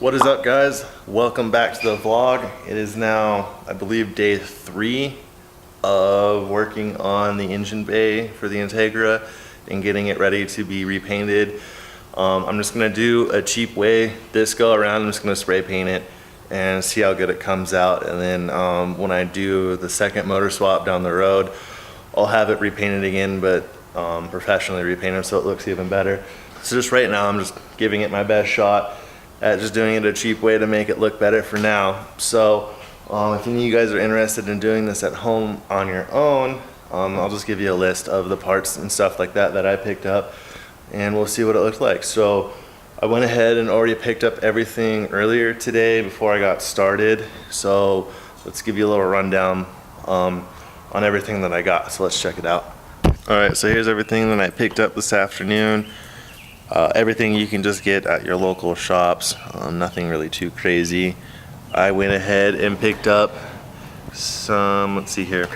What is up, guys? Welcome back to the vlog. It is now, I believe, day 3 of working on the engine bay for the Integra and getting it ready to be repainted. I'm just gonna do a cheap way this go around. I'm just gonna spray paint it and see how good it comes out. And then when I do the second motor swap down the road, I'll have it repainted again, but professionally repainted so it looks even better. So just right now, I'm just giving it my best shot at just doing it a cheap way to make it look better for now. So if any of you guys are interested in doing this at home on your own, I'll just give you a list of the parts and stuff like that that I picked up, and we'll see what it looks like. So I went ahead and already picked up everything earlier today before I got started. So let's give you a little rundown on everything that I got. So let's check it out. All right, so here's everything that I picked up this afternoon. Everything you can just get at your local shops, nothing really too crazy. I went ahead and picked up some, let's see here.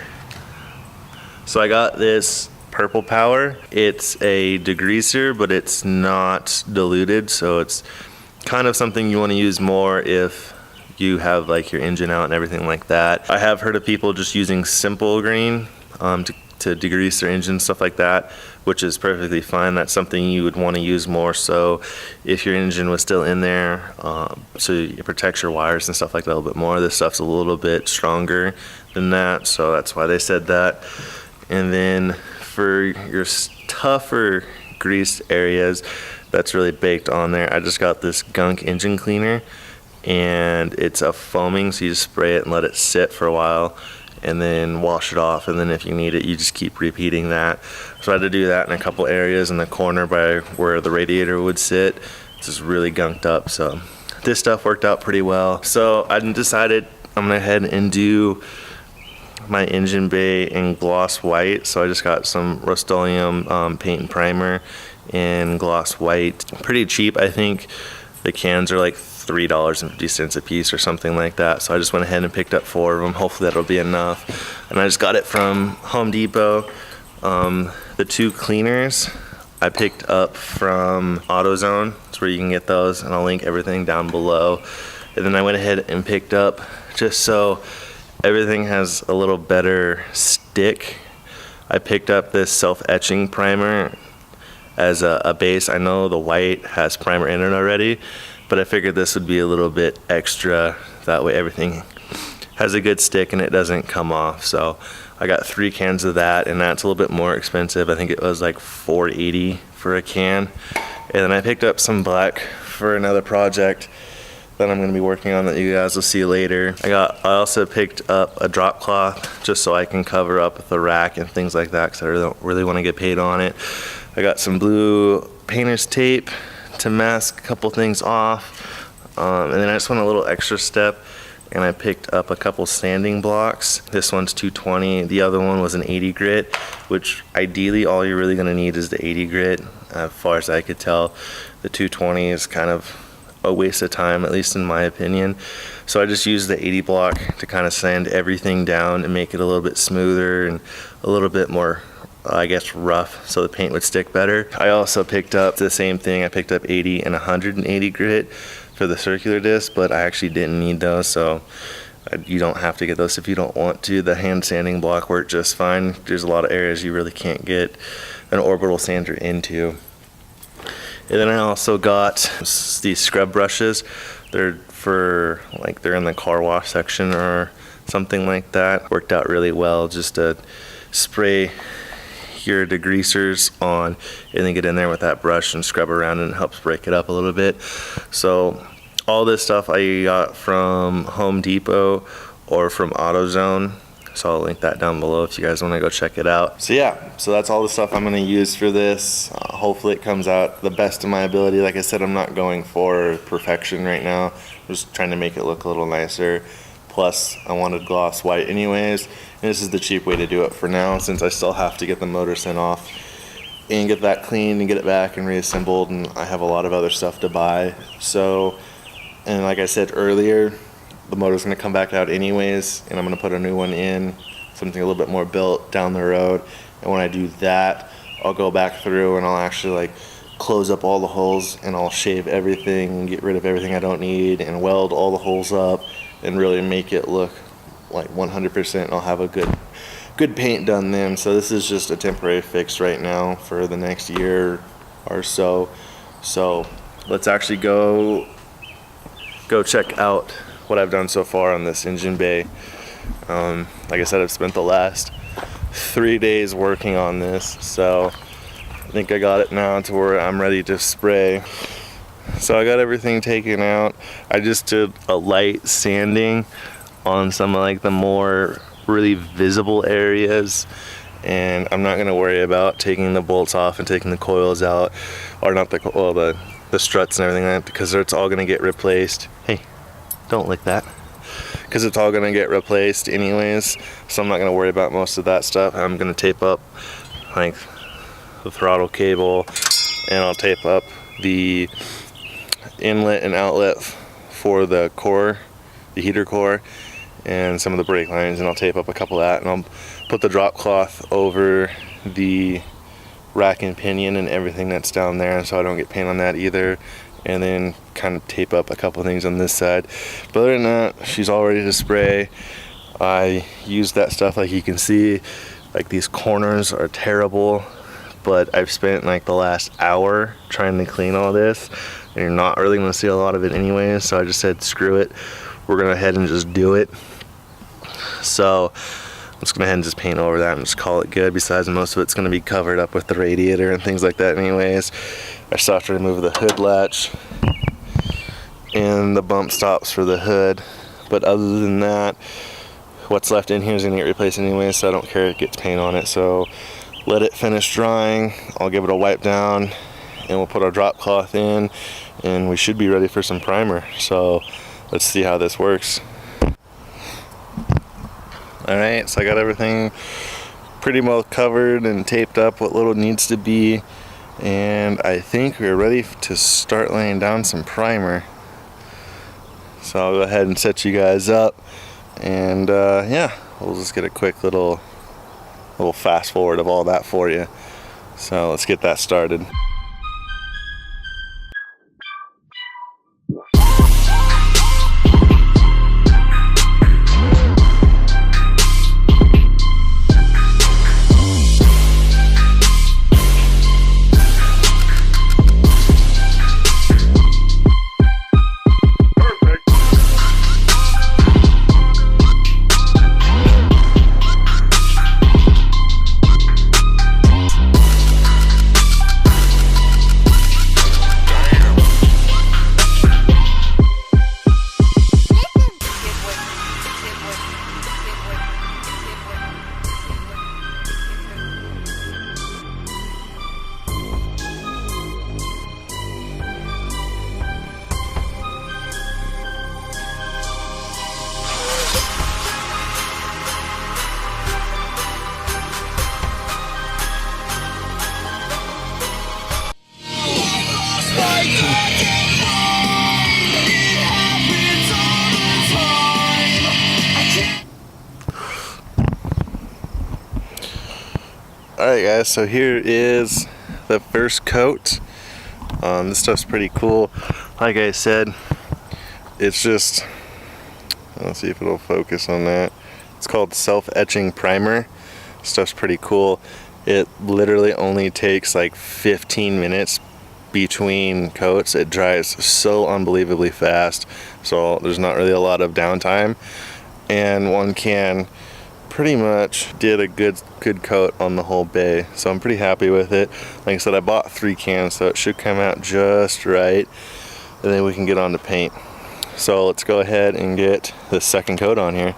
So I got this Purple Power. It's a degreaser, but it's not diluted, so it's kind of something you want to use more if you have like your engine out and everything like that. I have heard of people just using simple green to degrease their engine, stuff like that, which is perfectly fine. That's something you would want to use more so if your engine was still in there, so it protects your wires and stuff like that a little bit more. This stuff's a little bit stronger than that, so that's why they said that. And then for your tougher greased areas that's really baked on there, I just got this Gunk engine cleaner, and it's a foaming, so you just spray it and let it sit for a while and then wash it off, and then if you need it, you just keep repeating that. So I had to do that in a couple areas in the corner by where the radiator would sit. It's just really gunked up, so this stuff worked out pretty well. So I decided I'm gonna head and do my engine bay in gloss white. So I just got some Rust-oleum paint and primer in gloss white. Pretty cheap, I think. The cans are like $3.50 a piece or something like that. So I just went ahead and picked up 4 of them. Hopefully that'll be enough. And I just got it from Home Depot. The 2 cleaners I picked up from Autozone. That's where you can get those, and I'll link everything down below. And then I went ahead and picked up, just so everything has a little better stick, I picked up this self-etching primer as a base. I know the white has primer in it already, but I figured this would be a little bit extra. That way everything has a good stick and it doesn't come off. So I got 3 cans of that, and that's a little bit more expensive. I think it was like $4.80 for a can. And then I picked up some black for another project that I'm going to be working on that you guys will see later. I also picked up a drop cloth just so I can cover up the rack and things like that, because I don't really want to get paid on it. I got some blue painter's tape to mask a couple things off, and then I just went a little extra step and I picked up a couple sanding blocks. This one's 220, the other one was an 80 grit, which ideally all you're really going to need is the 80 grit. As far as I could tell, the 220 is kind of a waste of time, at least in my opinion. So I just used the 80 block to kind of sand everything down and make it a little bit smoother and a little bit more, I guess, rough, so the paint would stick better. I also picked up the same thing. I picked up 80 and 180 grit for the circular disc, but I actually didn't need those, so you don't have to get those if you don't want to. The hand sanding block worked just fine. There's a lot of areas you really can't get an orbital sander into. And then I also got these scrub brushes. They're for, like, they're in the car wash section or something like that. Worked out really well just to spray your degreasers on and then get in there with that brush and scrub around, and it helps break it up a little bit. So all this stuff I got from Home Depot or from Autozone. So I'll link that down below if you guys want to go check it out. So yeah, so that's all the stuff I'm going to use for this. Hopefully it comes out the best of my ability. Like I said, I'm not going for perfection right now. I'm just trying to make it look a little nicer. Plus, I wanted gloss white anyways. And this is the cheap way to do it for now, since I still have to get the motor sent off and get that cleaned and get it back and reassembled, and I have a lot of other stuff to buy. So, and like I said earlier, the motor's gonna come back out anyways, and I'm gonna put a new one in, something a little bit more built down the road. And when I do that, I'll go back through and I'll actually like close up all the holes, and I'll shave everything, get rid of everything I don't need, and weld all the holes up and really make it look like 100%. I'll have a good paint done then. So this is just a temporary fix right now for the next year or so. So let's actually go check out what I've done so far on this engine bay. Like I said, I've spent the last 3 days working on this, so I think I got it now to where I'm ready to spray. So I got everything taken out. I just did a light sanding on some of like the more really visible areas, and I'm not going to worry about taking the bolts off and taking the coils out, or not the coil, the struts and everything like that, because it's all going to get replaced. Hey, don't lick that. Because it's all going to get replaced anyways, so I'm not going to worry about most of that stuff. I'm going to tape up like the throttle cable, and I'll tape up the inlet and outlet for the core, the heater core, and some of the brake lines, and I'll tape up a couple of that, and I'll put the drop cloth over the rack and pinion and everything that's down there, so I don't get paint on that either, and then kind of tape up a couple things on this side. But other than that, she's all ready to spray. I used that stuff, like you can see, like these corners are terrible, but I've spent like the last hour trying to clean all this, and you're not really going to see a lot of it anyways, so I just said screw it, we're going to go ahead and just do it. So I'm just going to go ahead and just paint over that and just call it good. Besides, most of it's going to be covered up with the radiator and things like that anyways. I still have to remove the hood latch and the bump stops for the hood, but other than that, what's left in here is going to get replaced anyway, so I don't care if it gets paint on it. So let it finish drying, I'll give it a wipe down, and we'll put our drop cloth in, and we should be ready for some primer. So let's see how this works. Alright, so I got everything pretty well covered and taped up what little needs to be, and I think we're ready to start laying down some primer. So I'll go ahead and set you guys up, and yeah, we'll just get a quick little fast forward of all that for you. So let's get that started. Alright guys, so here is the first coat. This stuff's pretty cool. Like I said, it's just, let's see if it'll focus on that. It's called self-etching primer. Stuff's pretty cool. It literally only takes like 15 minutes between coats. It dries so unbelievably fast, so there's not really a lot of downtime, and one can pretty much did a good coat on the whole bay, so I'm pretty happy with it. Like I said, I bought 3 cans, so it should come out just right, and then we can get on to paint. So let's go ahead and get the second coat on here.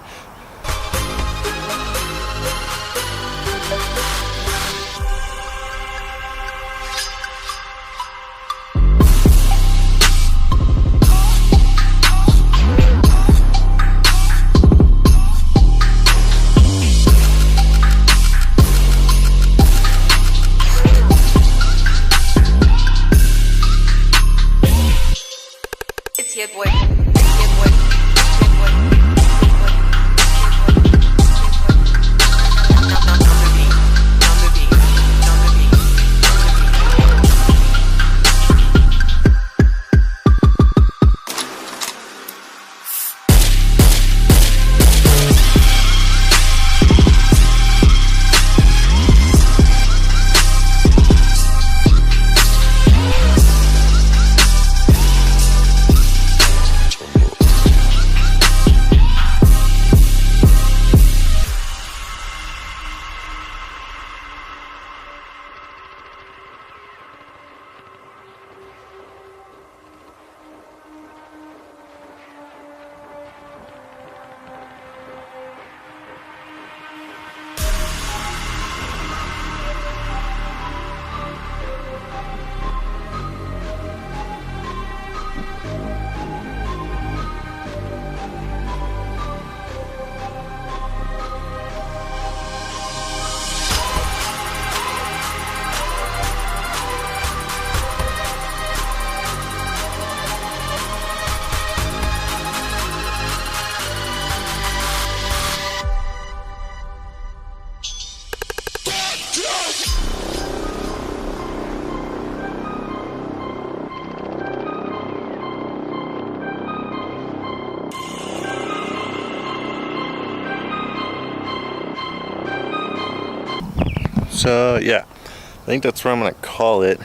So yeah, I think that's where I'm gonna call it.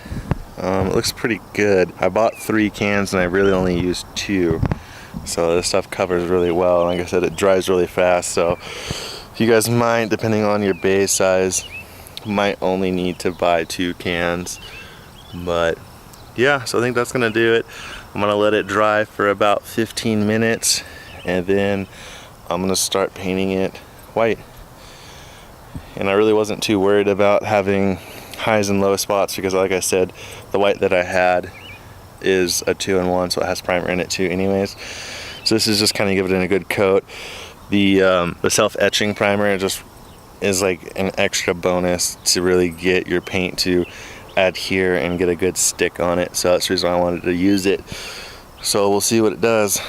It looks pretty good. I bought 3 cans and I really only used 2. So this stuff covers really well. Like I said, it dries really fast. So you guys might, depending on your bay size, might only need to buy 2 cans. But yeah, so I think that's gonna do it. I'm gonna let it dry for about 15 minutes and then I'm gonna start painting it white. And I really wasn't too worried about having highs and low spots because like I said, the white that I had is a 2-in-1, so it has primer in it too anyways. So this is just kind of give it a good coat. The self-etching primer just is like an extra bonus to really get your paint to adhere and get a good stick on it. So that's the reason why I wanted to use it. So we'll see what it does.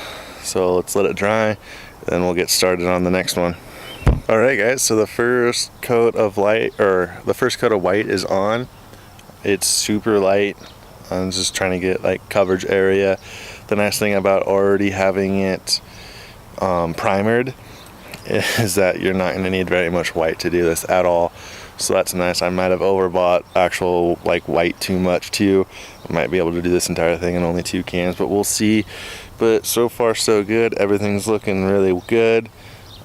So let's let it dry, then we'll get started on the next one. Alright guys, so the first coat of white is on. It's super light. I'm just trying to get like coverage area. The nice thing about already having it primered is that you're not going to need very much white to do this at all. So that's nice. I might have overbought actual like white too much too. I might be able to do this entire thing in only 2 cans, but we'll see. But so far so good. Everything's looking really good.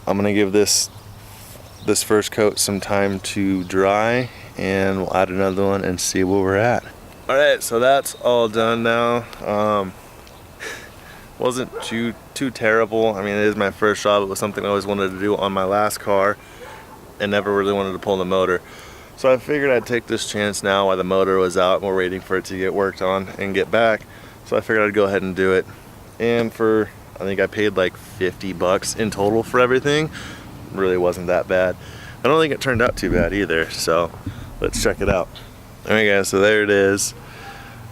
I'm gonna give this first coat some time to dry and we'll add another one and see where we're at. Alright, so that's all done now. Wasn't too terrible. I mean, it is my first job. It was something I always wanted to do on my last car and never really wanted to pull the motor. So I figured I'd take this chance now while the motor was out and we're waiting for it to get worked on and get back. So I figured I'd go ahead and do it. And I think I paid like 50 bucks in total for everything. Really wasn't that bad. I don't think it turned out too bad either. So let's check it out. Alright guys, so there it is.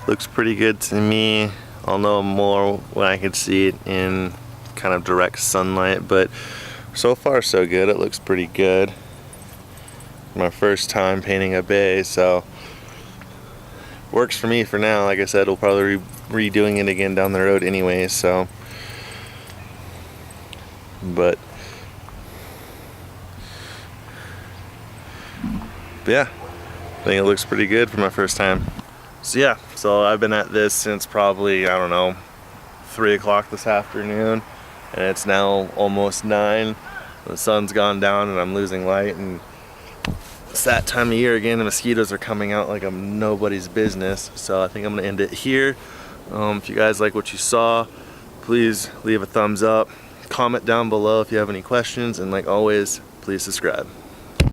Looks pretty good to me. I'll know more when I can see it in kind of direct sunlight, but so far so good. It looks pretty good. My first time painting a bay, so works for me for now. Like I said, we'll probably be redoing it again down the road anyway, so but yeah, I think it looks pretty good for my first time. So yeah, so I've been at this since probably, I don't know, 3 o'clock this afternoon, and it's now almost 9. The sun's gone down and I'm losing light, and it's that time of year again. The mosquitoes are coming out like I'm nobody's business. So I think I'm gonna end it here. If you guys like what you saw, please leave a thumbs up, comment down below if you have any questions, and like always, please subscribe.